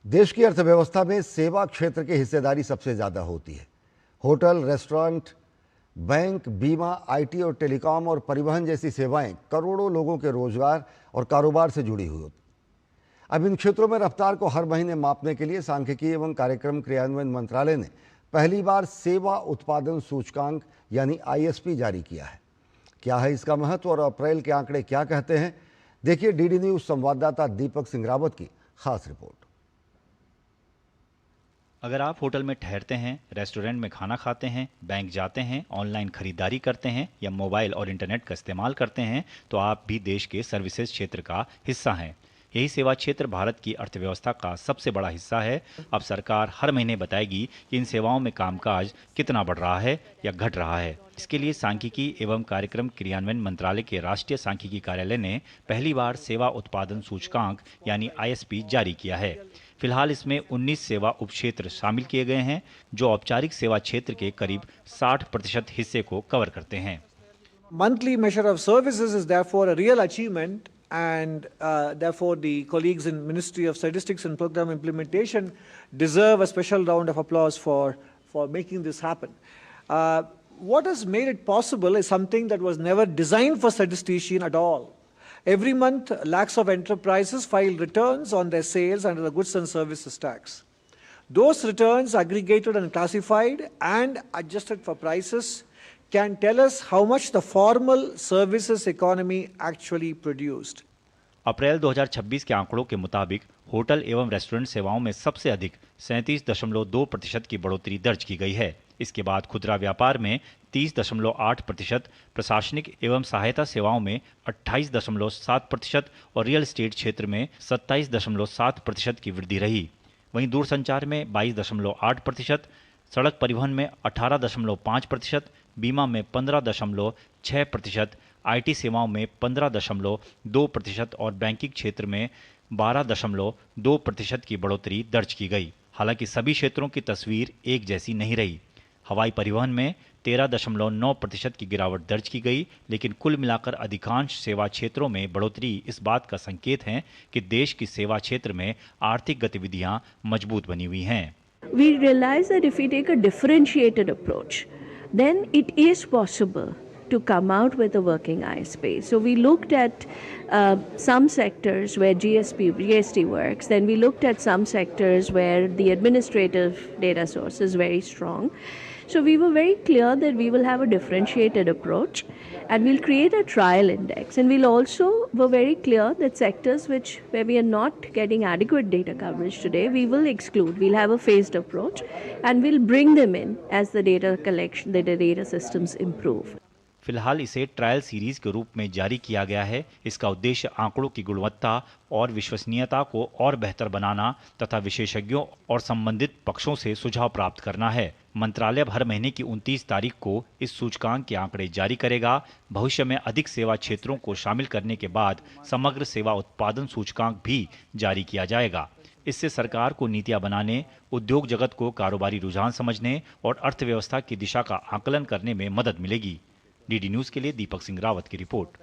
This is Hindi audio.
देश की अर्थव्यवस्था में सेवा क्षेत्र की हिस्सेदारी सबसे ज़्यादा होती है। होटल, रेस्टोरेंट, बैंक, बीमा, आईटी और टेलीकॉम और परिवहन जैसी सेवाएं करोड़ों लोगों के रोजगार और कारोबार से जुड़ी हुई होती। अब इन क्षेत्रों में रफ्तार को हर महीने मापने के लिए सांख्यिकी एवं कार्यक्रम क्रियान्वयन मंत्रालय ने पहली बार सेवा उत्पादन सूचकांक यानी आईएसपी जारी किया है। क्या है इसका महत्व और अप्रैल के आंकड़े क्या कहते हैं, देखिए डीडी न्यूज संवाददाता दीपक सिंह रावत की खास रिपोर्ट। अगर आप होटल में ठहरते हैं, रेस्टोरेंट में खाना खाते हैं, बैंक जाते हैं, ऑनलाइन खरीदारी करते हैं या मोबाइल और इंटरनेट का इस्तेमाल करते हैं, तो आप भी देश के सर्विसेज क्षेत्र का हिस्सा हैं। यही सेवा क्षेत्र भारत की अर्थव्यवस्था का सबसे बड़ा हिस्सा है। अब सरकार हर महीने बताएगी कि इन सेवाओं में कामकाज कितना बढ़ रहा है या घट रहा है। इसके लिए सांख्यिकी एवं कार्यक्रम क्रियान्वयन मंत्रालय के राष्ट्रीय सांख्यिकी कार्यालय ने पहली बार सेवा उत्पादन सूचकांक यानी आईएसपी जारी किया है। फिलहाल इसमें 19 सेवा उपक्षेत्र शामिल किए गए हैं, जो औपचारिक सेवा क्षेत्र के करीब 60% हिस्से को कवर करते हैं। Monthly measure of services is therefore a real achievement, and therefore the colleagues in Ministry of Statistics and Program Implementation deserve a special round of applause for making this happen. What has made it possible is something that was never designed for statistician at all. Every month, lakhs of enterprises file returns on their sales under the goods and services tax. Those returns, aggregated and classified and adjusted for prices, can tell us how much the formal services economy actually produced. अप्रैल 2026 के आंकड़ों के मुताबिक होटल एवं रेस्टोरेंट सेवाओं में सबसे अधिक 37.2% की बढ़ोतरी दर्ज की गई है। इसके बाद खुदरा व्यापार में 30.8%, प्रशासनिक एवं सहायता सेवाओं में 28.7% और रियल एस्टेट क्षेत्र में 27.7% की वृद्धि रही। वहीं दूरसंचार में 22.8%, सड़क परिवहन में 18.5%, बीमा में 15.6%, आईटी सेवाओं में 15.2% और बैंकिंग क्षेत्र में 12.2% की बढ़ोतरी दर्ज की गई। हालांकि सभी क्षेत्रों की तस्वीर एक जैसी नहीं रही। हवाई परिवहन में 13.9% की गिरावट दर्ज की गई, लेकिन कुल मिलाकर अधिकांश सेवा क्षेत्रों में बढ़ोतरी इस बात का संकेत है कि देश की सेवा क्षेत्र में आर्थिक गतिविधियां मजबूत बनी हुई हैं। We realize that if we take a differentiated approach, then it is possible to come out with a working ISP. So we looked at some sectors where GST works, then we looked at some sectors where the administrative data source is very strong. So we were very clear that we will have a differentiated approach and we'll create a trial index, and we'll also were very clear that sectors where we are not getting adequate data coverage today, we will exclude. We'll have a phased approach and we'll bring them in as the data collection, the data systems improve. फिलहाल इसे ट्रायल सीरीज के रूप में जारी किया गया है। इसका उद्देश्य आंकड़ों की गुणवत्ता और विश्वसनीयता को और बेहतर बनाना तथा विशेषज्ञों और संबंधित पक्षों से सुझाव प्राप्त करना है। मंत्रालय हर महीने की 29 तारीख को इस सूचकांक के आंकड़े जारी करेगा। भविष्य में अधिक सेवा क्षेत्रों को शामिल करने के बाद समग्र सेवा उत्पादन सूचकांक भी जारी किया जाएगा। इससे सरकार को नीतियां बनाने, उद्योग जगत को कारोबारी रुझान समझने और अर्थव्यवस्था की दिशा का आकलन करने में मदद मिलेगी। डीडी न्यूज के लिए दीपक सिंह रावत की रिपोर्ट।